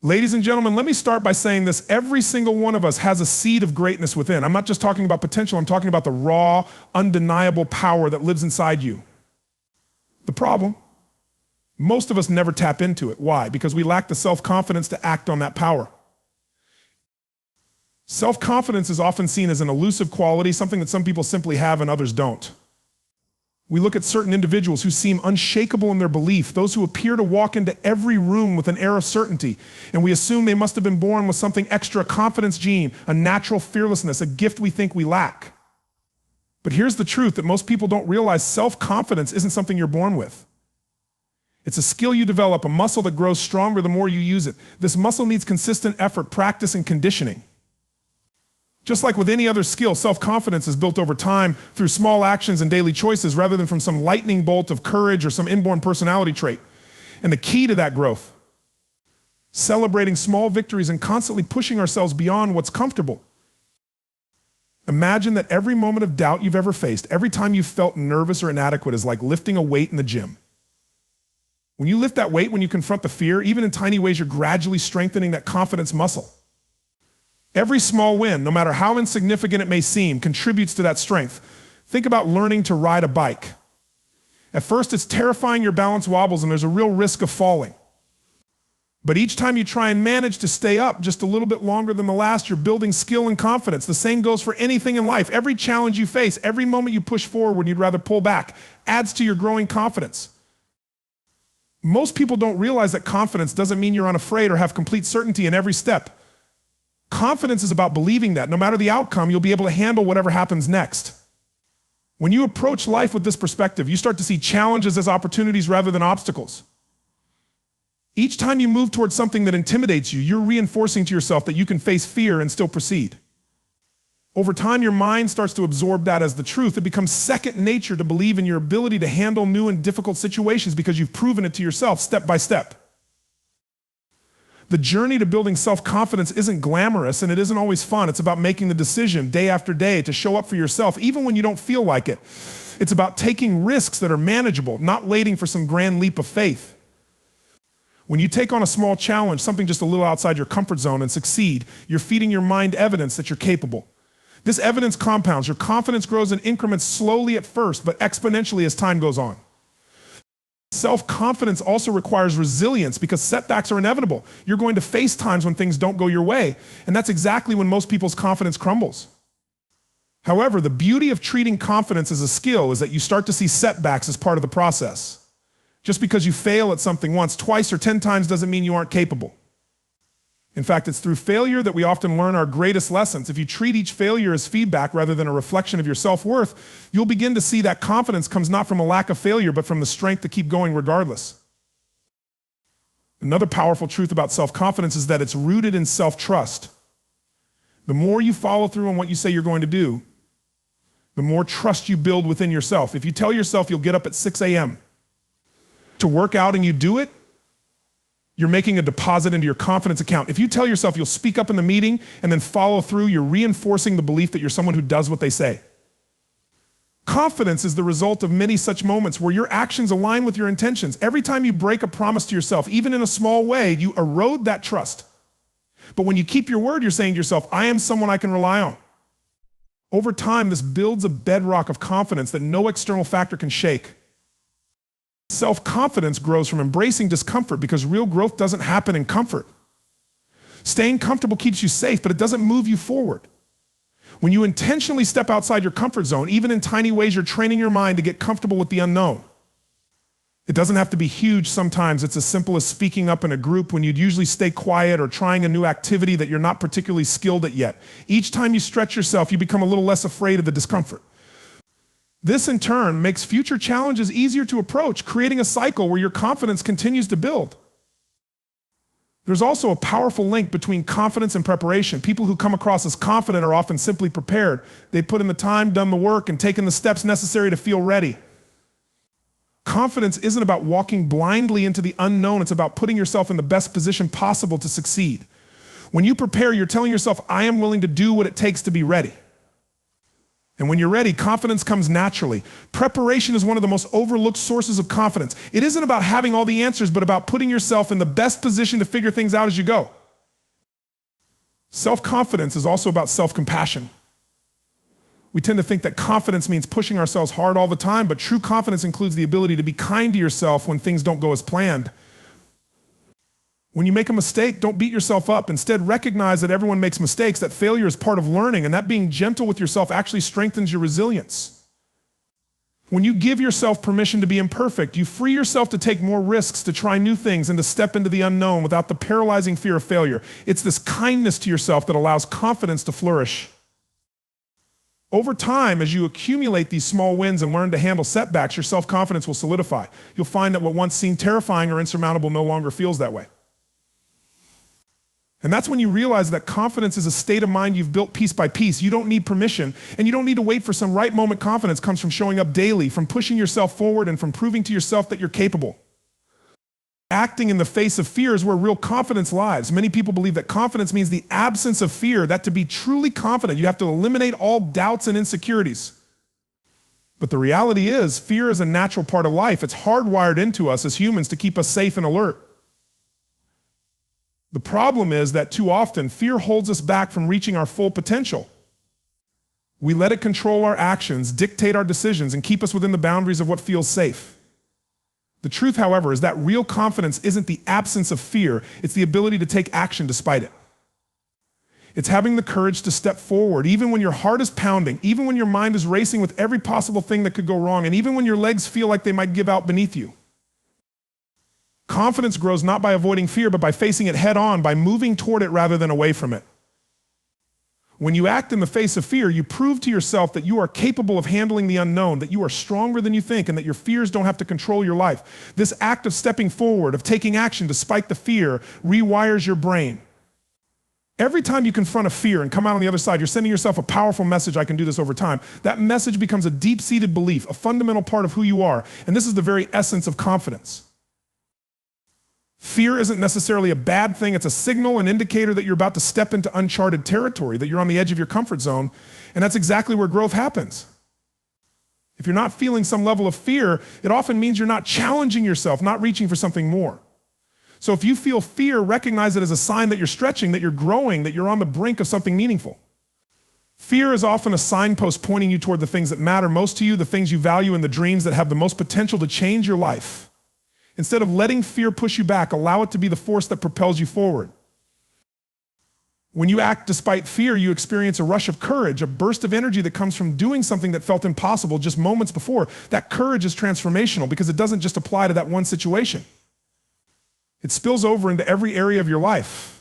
Ladies and gentlemen, let me start by saying this. Every single one of us has a seed of greatness within. I'm not just talking about potential, I'm talking about the raw, undeniable power that lives inside you. The problem, most of us never tap into it. Why? Because we lack the self-confidence to act on that power. Self-confidence is often seen as an elusive quality, something that some people simply have and others don't. We look at certain individuals who seem unshakable in their belief, those who appear to walk into every room with an air of certainty, and we assume they must have been born with something extra, a confidence gene, a natural fearlessness, a gift we think we lack. But here's the truth that most people don't realize: self-confidence isn't something you're born with. It's a skill you develop, a muscle that grows stronger the more you use it. This muscle needs consistent effort, practice, and conditioning. Just like with any other skill, self-confidence is built over time through small actions and daily choices rather than from some lightning bolt of courage or some inborn personality trait. And the key to that growth, celebrating small victories and constantly pushing ourselves beyond what's comfortable. Imagine that every moment of doubt you've ever faced, every time you felt nervous or inadequate, is like lifting a weight in the gym. When you lift that weight, when you confront the fear, even in tiny ways, you're gradually strengthening that confidence muscle. Every small win, no matter how insignificant it may seem, contributes to that strength. Think about learning to ride a bike. At first, it's terrifying, your balance wobbles, and there's a real risk of falling. But each time you try and manage to stay up just a little bit longer than the last, you're building skill and confidence. The same goes for anything in life. Every challenge you face, every moment you push forward when you'd rather pull back, adds to your growing confidence. Most people don't realize that confidence doesn't mean you're unafraid or have complete certainty in every step. Confidence is about believing that no matter the outcome, you'll be able to handle whatever happens next. When you approach life with this perspective, you start to see challenges as opportunities rather than obstacles. Each time you move towards something that intimidates you, you're reinforcing to yourself that you can face fear and still proceed. Over time, your mind starts to absorb that as the truth. It becomes second nature to believe in your ability to handle new and difficult situations because you've proven it to yourself step by step. The journey to building self-confidence isn't glamorous and it isn't always fun. It's about making the decision day after day to show up for yourself, even when you don't feel like it. It's about taking risks that are manageable, not waiting for some grand leap of faith. When you take on a small challenge, something just a little outside your comfort zone, and succeed, you're feeding your mind evidence that you're capable. This evidence compounds. Your confidence grows in increments, slowly at first, but exponentially as time goes on. Self-confidence also requires resilience because setbacks are inevitable. You're going to face times when things don't go your way, and that's exactly when most people's confidence crumbles. However, the beauty of treating confidence as a skill is that you start to see setbacks as part of the process. Just because you fail at something once, twice, or 10 times doesn't mean you aren't capable. In fact, it's through failure that we often learn our greatest lessons. If you treat each failure as feedback rather than a reflection of your self-worth, you'll begin to see that confidence comes not from a lack of failure, but from the strength to keep going regardless. Another powerful truth about self-confidence is that it's rooted in self-trust. The more you follow through on what you say you're going to do, the more trust you build within yourself. If you tell yourself you'll get up at 6 a.m. to work out and you do it, you're making a deposit into your confidence account. If you tell yourself you'll speak up in the meeting and then follow through, you're reinforcing the belief that you're someone who does what they say. Confidence is the result of many such moments where your actions align with your intentions. Every time you break a promise to yourself, even in a small way, you erode that trust. But when you keep your word, you're saying to yourself, I am someone I can rely on. Over time, this builds a bedrock of confidence that no external factor can shake. Self-confidence grows from embracing discomfort because real growth doesn't happen in comfort. Staying comfortable keeps you safe, but it doesn't move you forward. When you intentionally step outside your comfort zone, even in tiny ways, you're training your mind to get comfortable with the unknown. It doesn't have to be huge sometimes. It's as simple as speaking up in a group when you'd usually stay quiet, or trying a new activity that you're not particularly skilled at yet. Each time you stretch yourself, you become a little less afraid of the discomfort. This, in turn, makes future challenges easier to approach, creating a cycle where your confidence continues to build. There's also a powerful link between confidence and preparation. People who come across as confident are often simply prepared. They put in the time, done the work, and taken the steps necessary to feel ready. Confidence isn't about walking blindly into the unknown. It's about putting yourself in the best position possible to succeed. When you prepare, you're telling yourself, I am willing to do what it takes to be ready. And when you're ready, confidence comes naturally. Preparation is one of the most overlooked sources of confidence. It isn't about having all the answers, but about putting yourself in the best position to figure things out as you go. Self-confidence is also about self-compassion. We tend to think that confidence means pushing ourselves hard all the time, but true confidence includes the ability to be kind to yourself when things don't go as planned. When you make a mistake, don't beat yourself up. Instead, recognize that everyone makes mistakes, that failure is part of learning, and that being gentle with yourself actually strengthens your resilience. When you give yourself permission to be imperfect, you free yourself to take more risks, to try new things, and to step into the unknown without the paralyzing fear of failure. It's this kindness to yourself that allows confidence to flourish. Over time, as you accumulate these small wins and learn to handle setbacks, your self-confidence will solidify. You'll find that what once seemed terrifying or insurmountable no longer feels that way. And that's when you realize that confidence is a state of mind you've built piece by piece. You don't need permission, and you don't need to wait for some right moment. Confidence comes from showing up daily, from pushing yourself forward, and from proving to yourself that you're capable. Acting in the face of fear is where real confidence lies. Many people believe that confidence means the absence of fear, that to be truly confident, you have to eliminate all doubts and insecurities. But the reality is, fear is a natural part of life. It's hardwired into us as humans to keep us safe and alert. The problem is that too often, fear holds us back from reaching our full potential. We let it control our actions, dictate our decisions, and keep us within the boundaries of what feels safe. The truth, however, is that real confidence isn't the absence of fear, it's the ability to take action despite it. It's having the courage to step forward, even when your heart is pounding, even when your mind is racing with every possible thing that could go wrong, and even when your legs feel like they might give out beneath you. Confidence grows not by avoiding fear, but by facing it head on, by moving toward it rather than away from it. When you act in the face of fear, you prove to yourself that you are capable of handling the unknown, that you are stronger than you think, and that your fears don't have to control your life. This act of stepping forward, of taking action despite the fear, rewires your brain. Every time you confront a fear and come out on the other side, you're sending yourself a powerful message, I can do this over time. That message becomes a deep-seated belief, a fundamental part of who you are, and this is the very essence of confidence. Fear isn't necessarily a bad thing. It's a signal, an indicator that you're about to step into uncharted territory, that you're on the edge of your comfort zone, and that's exactly where growth happens. If you're not feeling some level of fear, it often means you're not challenging yourself, not reaching for something more. So if you feel fear, recognize it as a sign that you're stretching, that you're growing, that you're on the brink of something meaningful. Fear is often a signpost pointing you toward the things that matter most to you, the things you value, and the dreams that have the most potential to change your life. Instead of letting fear push you back, allow it to be the force that propels you forward. When you act despite fear, you experience a rush of courage, a burst of energy that comes from doing something that felt impossible just moments before. That courage is transformational because it doesn't just apply to that one situation. It spills over into every area of your life.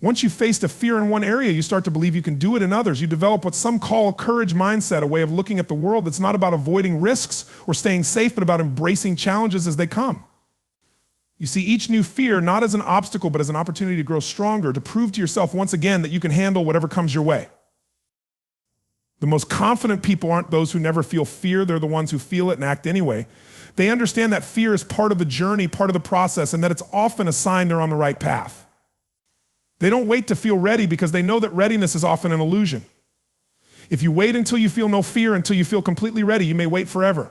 Once you've faced a fear in one area, you start to believe you can do it in others. You develop what some call a courage mindset, a way of looking at the world that's not about avoiding risks or staying safe, but about embracing challenges as they come. You see each new fear not as an obstacle, but as an opportunity to grow stronger, to prove to yourself once again that you can handle whatever comes your way. The most confident people aren't those who never feel fear, they're the ones who feel it and act anyway. They understand that fear is part of the journey, part of the process, and that it's often a sign they're on the right path. They don't wait to feel ready because they know that readiness is often an illusion. If you wait until you feel no fear, until you feel completely ready, you may wait forever.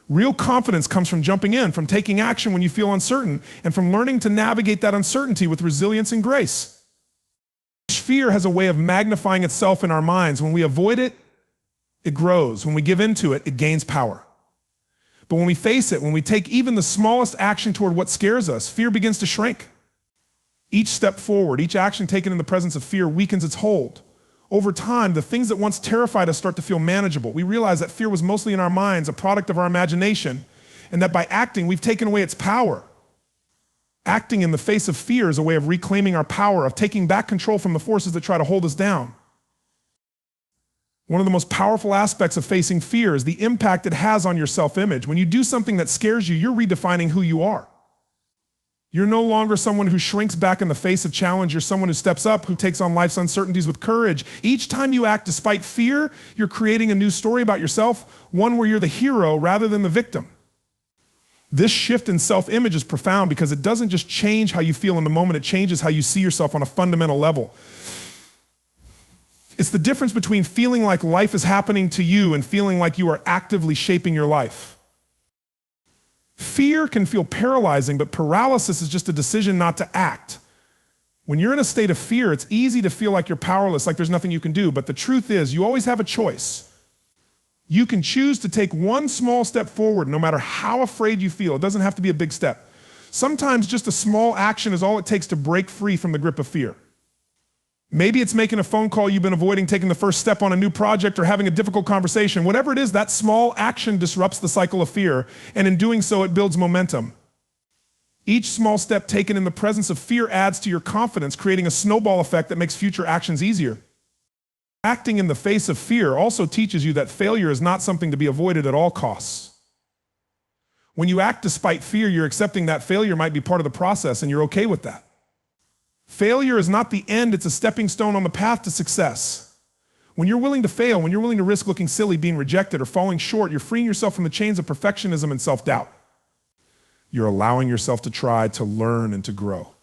Real confidence comes from jumping in, from taking action when you feel uncertain, and from learning to navigate that uncertainty with resilience and grace. Fear has a way of magnifying itself in our minds. When we avoid it, it grows. When we give into it, it gains power. But when we face it, when we take even the smallest action toward what scares us, fear begins to shrink. Each step forward, each action taken in the presence of fear weakens its hold. Over time, the things that once terrified us start to feel manageable. We realize that fear was mostly in our minds, a product of our imagination, and that by acting, we've taken away its power. Acting in the face of fear is a way of reclaiming our power, of taking back control from the forces that try to hold us down. One of the most powerful aspects of facing fear is the impact it has on your self-image. When you do something that scares you, you're redefining who you are. You're no longer someone who shrinks back in the face of challenge. You're someone who steps up, who takes on life's uncertainties with courage. Each time you act despite fear, you're creating a new story about yourself, one where you're the hero rather than the victim. This shift in self-image is profound because it doesn't just change how you feel in the moment, it changes how you see yourself on a fundamental level. It's the difference between feeling like life is happening to you and feeling like you are actively shaping your life. Fear can feel paralyzing, but paralysis is just a decision not to act. When you're in a state of fear, it's easy to feel like you're powerless, like there's nothing you can do, but the truth is, you always have a choice. You can choose to take one small step forward, no matter how afraid you feel. It doesn't have to be a big step. Sometimes just a small action is all it takes to break free from the grip of fear. Maybe it's making a phone call you've been avoiding, taking the first step on a new project, or having a difficult conversation. Whatever it is, that small action disrupts the cycle of fear, and in doing so, it builds momentum. Each small step taken in the presence of fear adds to your confidence, creating a snowball effect that makes future actions easier. Acting in the face of fear also teaches you that failure is not something to be avoided at all costs. When you act despite fear, you're accepting that failure might be part of the process, and you're okay with that. Failure is not the end, it's a stepping stone on the path to success. When you're willing to fail, when you're willing to risk looking silly, being rejected, or falling short, you're freeing yourself from the chains of perfectionism and self-doubt. You're allowing yourself to try, to learn, and to grow.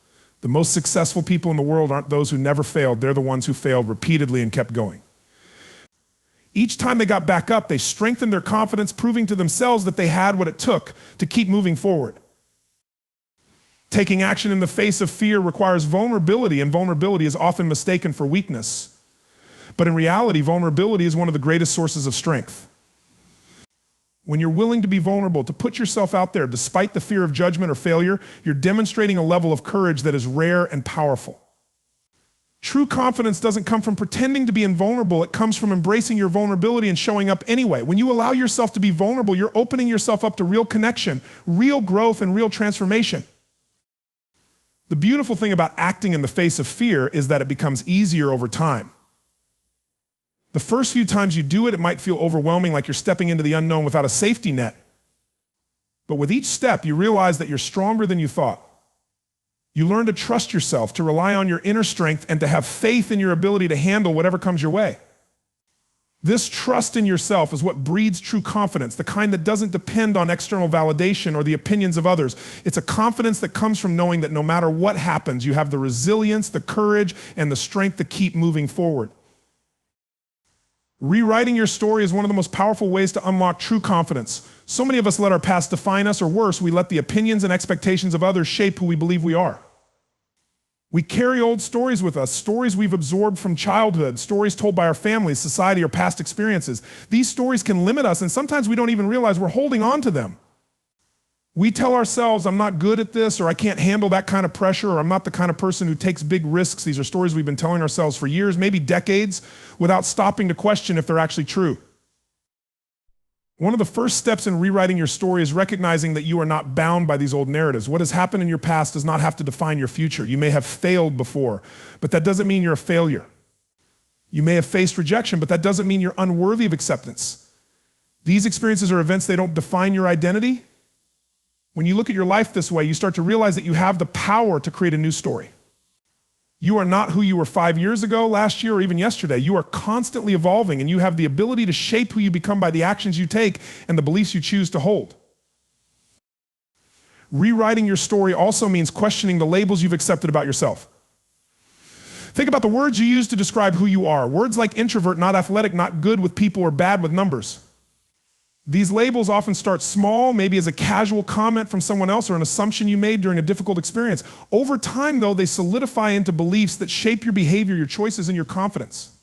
The most successful people in the world aren't those who never failed, they're the ones who failed repeatedly and kept going. Each time they got back up, they strengthened their confidence, proving to themselves that they had what it took to keep moving forward. Taking action in the face of fear requires vulnerability, and vulnerability is often mistaken for weakness. But in reality, vulnerability is one of the greatest sources of strength. When you're willing to be vulnerable, to put yourself out there despite the fear of judgment or failure, you're demonstrating a level of courage that is rare and powerful. True confidence doesn't come from pretending to be invulnerable, it comes from embracing your vulnerability and showing up anyway. When you allow yourself to be vulnerable, you're opening yourself up to real connection, real growth, and real transformation. The beautiful thing about acting in the face of fear is that it becomes easier over time. The first few times you do it, it might feel overwhelming, like you're stepping into the unknown without a safety net. But with each step, you realize that you're stronger than you thought. You learn to trust yourself, to rely on your inner strength, and to have faith in your ability to handle whatever comes your way. This trust in yourself is what breeds true confidence, the kind that doesn't depend on external validation or the opinions of others. It's a confidence that comes from knowing that no matter what happens, you have the resilience, the courage, and the strength to keep moving forward. Rewriting your story is one of the most powerful ways to unlock true confidence. So many of us let our past define us, or worse, we let the opinions and expectations of others shape who we believe we are. We carry old stories with us, stories we've absorbed from childhood, stories told by our families, society, or past experiences. These stories can limit us, and sometimes we don't even realize we're holding on to them. We tell ourselves, I'm not good at this, or I can't handle that kind of pressure, or I'm not the kind of person who takes big risks. These are stories we've been telling ourselves for years, maybe decades, without stopping to question if they're actually true. One of the first steps in rewriting your story is recognizing that you are not bound by these old narratives. What has happened in your past does not have to define your future. You may have failed before, but that doesn't mean you're a failure. You may have faced rejection, but that doesn't mean you're unworthy of acceptance. These experiences or events, they don't define your identity. When you look at your life this way, you start to realize that you have the power to create a new story. You are not who you were 5 years ago, last year, or even yesterday. You are constantly evolving, and you have the ability to shape who you become by the actions you take and the beliefs you choose to hold. Rewriting your story also means questioning the labels you've accepted about yourself. Think about the words you use to describe who you are. Words like introvert, not athletic, not good with people, or bad with numbers. These labels often start small, maybe as a casual comment from someone else or an assumption you made during a difficult experience. Over time, though, they solidify into beliefs that shape your behavior, your choices, and your confidence.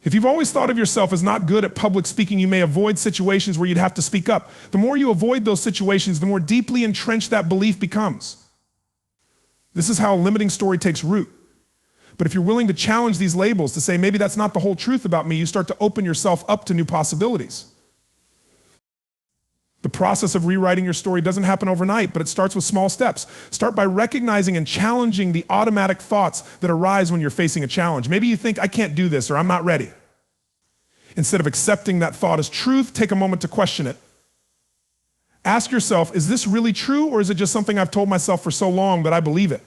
If you've always thought of yourself as not good at public speaking, you may avoid situations where you'd have to speak up. The more you avoid those situations, the more deeply entrenched that belief becomes. This is how a limiting story takes root. But if you're willing to challenge these labels, to say, maybe that's not the whole truth about me, you start to open yourself up to new possibilities. The process of rewriting your story doesn't happen overnight, but it starts with small steps. Start by recognizing and challenging the automatic thoughts that arise when you're facing a challenge. Maybe you think, I can't do this, or I'm not ready. Instead of accepting that thought as truth, take a moment to question it. Ask yourself, is this really true, or is it just something I've told myself for so long that I believe it?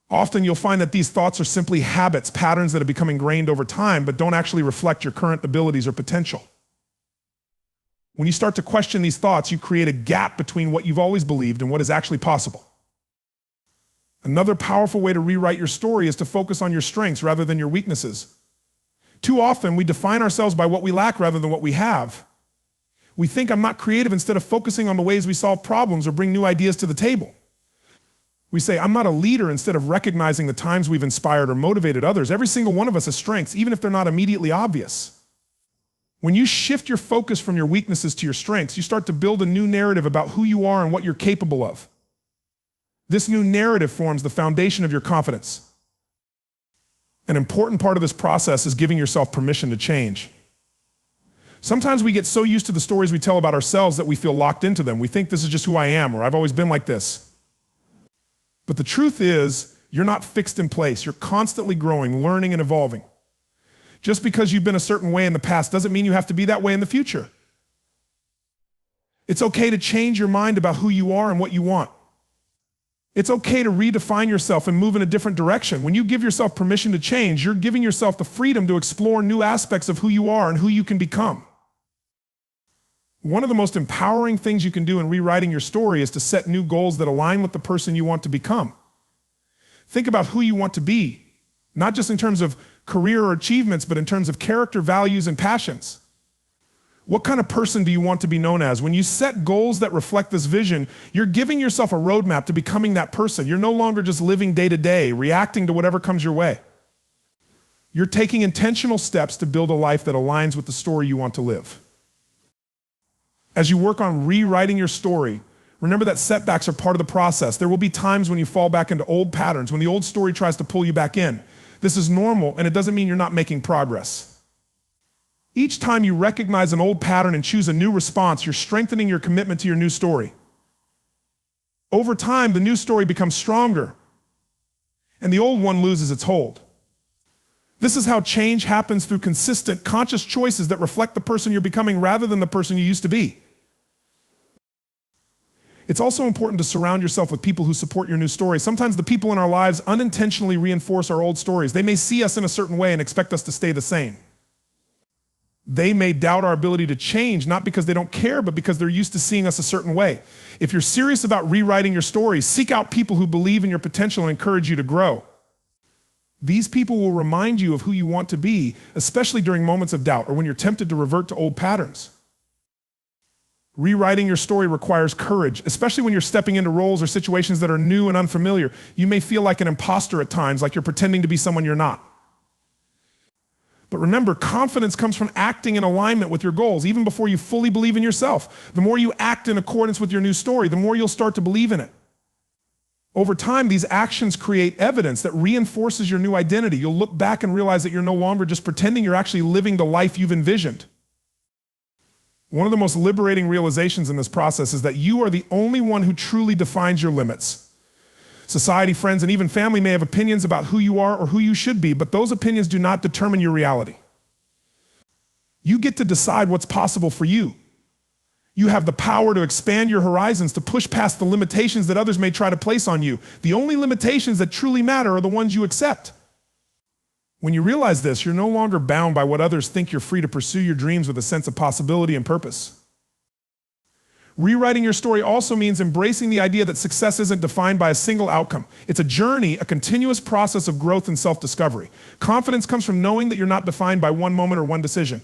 Often you'll find that these thoughts are simply habits, patterns that have become ingrained over time, but don't actually reflect your current abilities or potential. When you start to question these thoughts, you create a gap between what you've always believed and what is actually possible. Another powerful way to rewrite your story is to focus on your strengths rather than your weaknesses. Too often, we define ourselves by what we lack rather than what we have. We think I'm not creative instead of focusing on the ways we solve problems or bring new ideas to the table. We say, I'm not a leader instead of recognizing the times we've inspired or motivated others. Every single one of us has strengths, even if they're not immediately obvious. When you shift your focus from your weaknesses to your strengths, you start to build a new narrative about who you are and what you're capable of. This new narrative forms the foundation of your confidence. An important part of this process is giving yourself permission to change. Sometimes we get so used to the stories we tell about ourselves that we feel locked into them. We think this is just who I am, or I've always been like this. But the truth is, you're not fixed in place. You're constantly growing, learning, and evolving. Just because you've been a certain way in the past doesn't mean you have to be that way in the future. It's okay to change your mind about who you are and what you want. It's okay to redefine yourself and move in a different direction. When you give yourself permission to change, you're giving yourself the freedom to explore new aspects of who you are and who you can become. One of the most empowering things you can do in rewriting your story is to set new goals that align with the person you want to become. Think about who you want to be, not just in terms of career or achievements, but in terms of character, values, and passions. What kind of person do you want to be known as? When you set goals that reflect this vision, you're giving yourself a roadmap to becoming that person. You're no longer just living day to day, reacting to whatever comes your way. You're taking intentional steps to build a life that aligns with the story you want to live. As you work on rewriting your story, remember that setbacks are part of the process. There will be times when you fall back into old patterns, when the old story tries to pull you back in. This is normal, and it doesn't mean you're not making progress. Each time you recognize an old pattern and choose a new response, you're strengthening your commitment to your new story. Over time, the new story becomes stronger, and the old one loses its hold. This is how change happens, through consistent, conscious choices that reflect the person you're becoming rather than the person you used to be. It's also important to surround yourself with people who support your new story. Sometimes the people in our lives unintentionally reinforce our old stories. They may see us in a certain way and expect us to stay the same. They may doubt our ability to change, not because they don't care, but because they're used to seeing us a certain way. If you're serious about rewriting your story, seek out people who believe in your potential and encourage you to grow. These people will remind you of who you want to be, especially during moments of doubt or when you're tempted to revert to old patterns. Rewriting your story requires courage, especially when you're stepping into roles or situations that are new and unfamiliar. You may feel like an imposter at times, like you're pretending to be someone you're not. But remember, confidence comes from acting in alignment with your goals, even before you fully believe in yourself. The more you act in accordance with your new story, the more you'll start to believe in it. Over time, these actions create evidence that reinforces your new identity. You'll look back and realize that you're no longer just pretending, you're actually living the life you've envisioned. One of the most liberating realizations in this process is that you are the only one who truly defines your limits. Society, friends, and even family may have opinions about who you are or who you should be, but those opinions do not determine your reality. You get to decide what's possible for you. You have the power to expand your horizons, to push past the limitations that others may try to place on you. The only limitations that truly matter are the ones you accept. When you realize this, you're no longer bound by what others think. You're free to pursue your dreams with a sense of possibility and purpose. Rewriting your story also means embracing the idea that success isn't defined by a single outcome. It's a journey, a continuous process of growth and self-discovery. Confidence comes from knowing that you're not defined by one moment or one decision.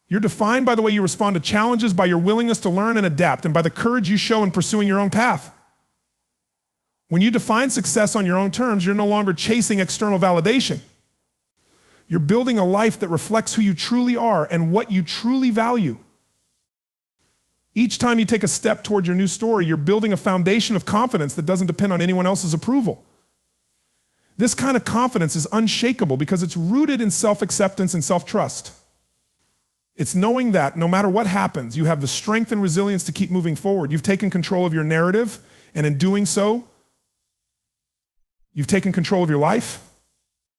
You're defined by the way you respond to challenges, by your willingness to learn and adapt, and by the courage you show in pursuing your own path. When you define success on your own terms, you're no longer chasing external validation. You're building a life that reflects who you truly are and what you truly value. Each time you take a step toward your new story, you're building a foundation of confidence that doesn't depend on anyone else's approval. This kind of confidence is unshakable because it's rooted in self-acceptance and self-trust. It's knowing that no matter what happens, you have the strength and resilience to keep moving forward. You've taken control of your narrative, and in doing so, you've taken control of your life,